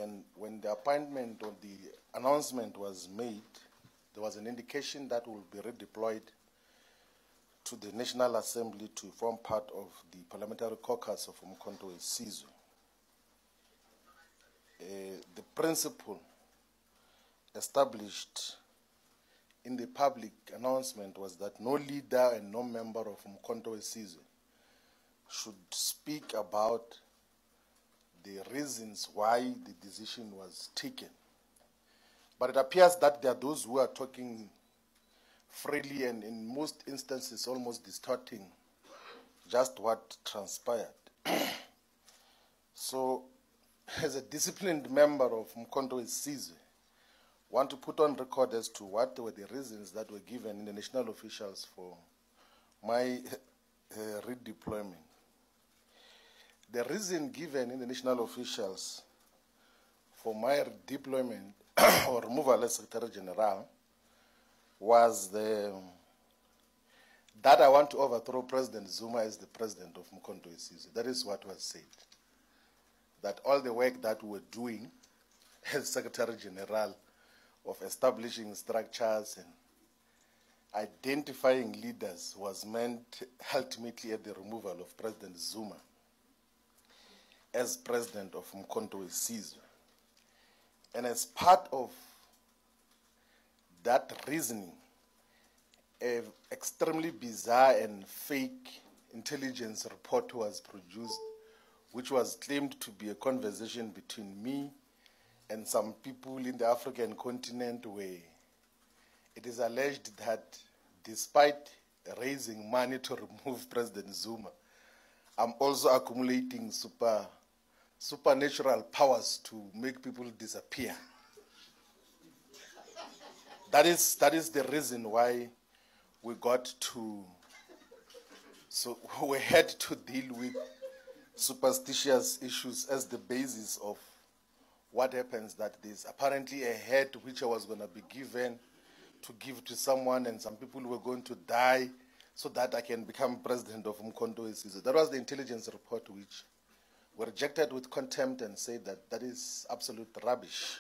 And when the appointment or the announcement was made, there was an indication that will be redeployed to the National Assembly to form part of the parliamentary caucus of Umkhonto we Sizwe. The principle established in the public announcement was that no leader and no member of Umkhonto we Sizwe should speak about the reasons why the decision was taken. But it appears that there are those who are talking freely and in most instances almost distorting just what transpired. So, as a disciplined member of Umkhonto we Sizwe, I want to put on record as to what were the reasons that were given in the national officials for my redeployment. The reason given in the national officials for my redeployment or removal as Secretary General was that I want to overthrow President Zuma as the president of Umkhonto we Sizwe. That is what was said. That all the work that we were doing as Secretary General of establishing structures and identifying leaders was meant ultimately at the removal of President Zuma as president of Umkhonto we Sizwe. And as part of that reasoning, an extremely bizarre and fake intelligence report was produced, which was claimed to be a conversation between me and some people in the African continent, where it is alleged that despite raising money to remove President Zuma, I'm also accumulating supernatural powers to make people disappear. That is the reason why we had to deal with superstitious issues as the basis of what happens, that there's apparently a head which I was going to be given to give to someone, and some people were going to die so that I can become president of Umkhonto we Sizwe. That was the intelligence report which were rejected with contempt and said that that is absolute rubbish.